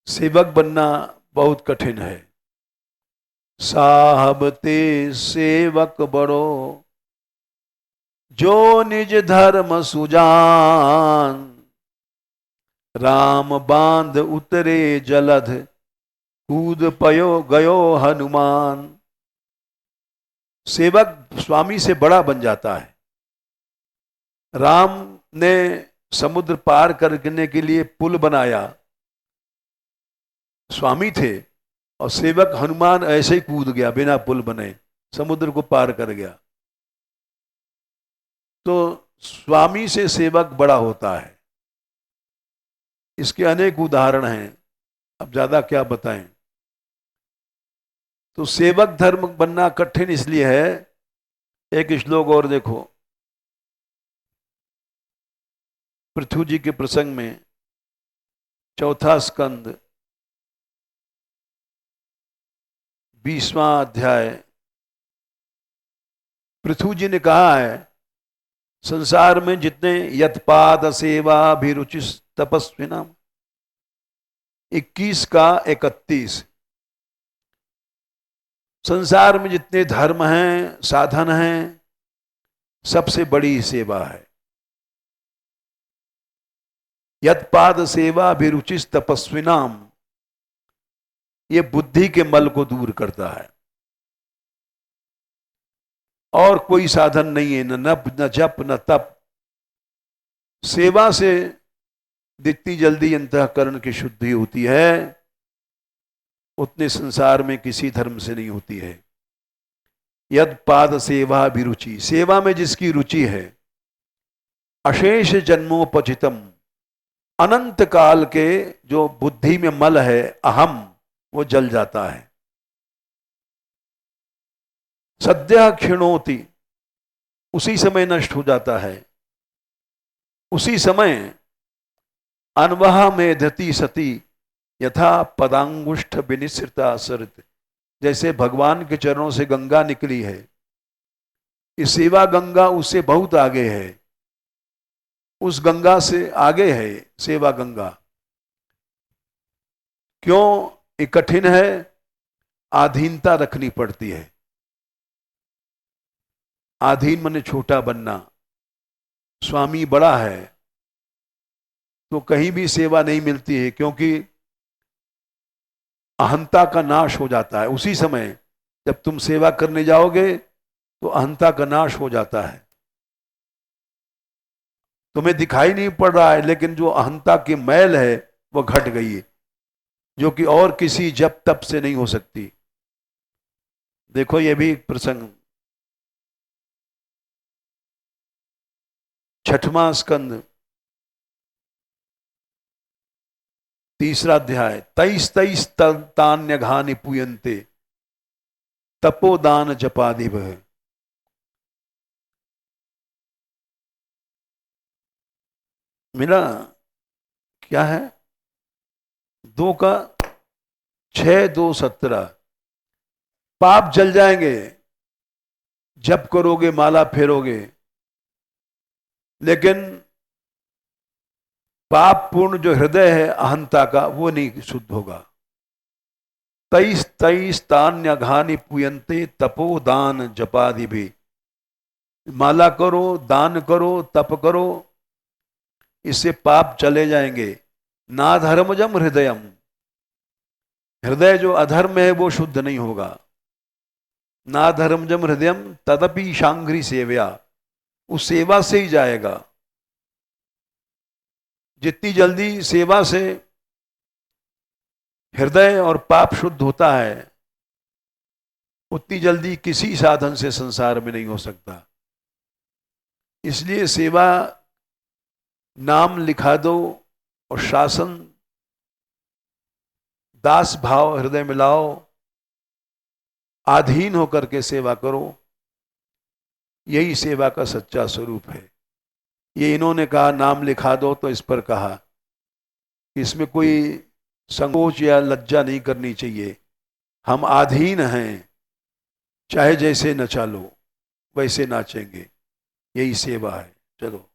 सेवक बनना बहुत कठिन है। साहब ते सेवक बड़ो, जो निज धर्म सुजान। राम बांध उतरे जलध, कूद पयो गयो हनुमान। सेवक स्वामी से बड़ा बन जाता है। राम ने समुद्र पार करने के लिए पुल बनाया, स्वामी थे, और सेवक हनुमान ऐसे ही कूद गया बिना पुल बने, समुद्र को पार कर गया। तो स्वामी से सेवक बड़ा होता है। इसके अनेक उदाहरण हैं, अब ज्यादा क्या बताएं। तो सेवक धर्म बनना कठिन इसलिए है। एक श्लोक और देखो, पृथु जी के प्रसंग में, चौथा स्कंद 20वां अध्याय। पृथु जी ने कहा है, संसार में जितने यत्पाद सेवा अभिरुचि तपस्विना, 21 का 31, संसार में जितने धर्म हैं, साधन हैं, सबसे बड़ी सेवा है यत्पाद सेवा अभिरुचि तपस्विनाम। ये बुद्धि के मल को दूर करता है, और कोई साधन नहीं है, न नप न जप न तप। सेवा से जितनी जल्दी अंतःकरण की शुद्धि होती है, उतने संसार में किसी धर्म से नहीं होती है। यद पाद सेवा अभिरुचि, सेवा में जिसकी रुचि है, अशेष जन्मोपचितम, अनंत काल के जो बुद्धि में मल है अहम, वो जल जाता है। सद्यः क्षिणोति, उसी समय नष्ट हो जाता है। उसी समय अनवह मेधति सती, यथा पदांगुष्ठ विनिसृता सरित, जैसे भगवान के चरणों से गंगा निकली है, इस सेवा गंगा उससे बहुत आगे है, उस गंगा से आगे है सेवा गंगा। क्यों ये कठिन है? आधीनता रखनी पड़ती है। आधीन माने छोटा बनना। स्वामी बड़ा है तो कहीं भी सेवा नहीं मिलती है, क्योंकि अहंता का नाश हो जाता है। उसी समय जब तुम सेवा करने जाओगे तो अहंता का नाश हो जाता है। तुम्हें दिखाई नहीं पड़ रहा है, लेकिन जो अहंता की मैल है वो घट गई है, जो कि और किसी जप तप से नहीं हो सकती। देखो ये भी एक प्रसंग, 6वां स्कंद 3रा अध्याय। 23 तान्य घानि पूयन्ते, तपोदान जपादिव। मिला क्या है? 2 का 6, 2, 17। पाप जल जाएंगे जब करोगे, माला फेरोगे, लेकिन पाप पूर्ण जो हृदय है अहंता का, वो नहीं शुद्ध होगा। 23 तान्य घानि पूयन्ते, तपोदान जपादि भी। माला करो, दान करो, तप करो, इससे पाप चले जाएंगे। ना धर्मजम हृदयम, हृदय जो अधर्म है वो शुद्ध नहीं होगा। ना धर्मजम हृदयम तदपि शांघ्री सेव्या, उस सेवा से ही जाएगा। जितनी जल्दी सेवा से हृदय और पाप शुद्ध होता है, उतनी जल्दी किसी साधन से संसार में नहीं हो सकता। इसलिए सेवा, नाम लिखा दो और शासन, दास भाव हृदय में लाओ, आधीन होकर के सेवा करो। यही सेवा का सच्चा स्वरूप है। ये इन्होंने कहा नाम लिखा दो, तो इस पर कहा इसमें कोई संकोच या लज्जा नहीं करनी चाहिए। हम आधीन हैं, चाहे जैसे नचा लो वैसे नाचेंगे, यही सेवा है। चलो।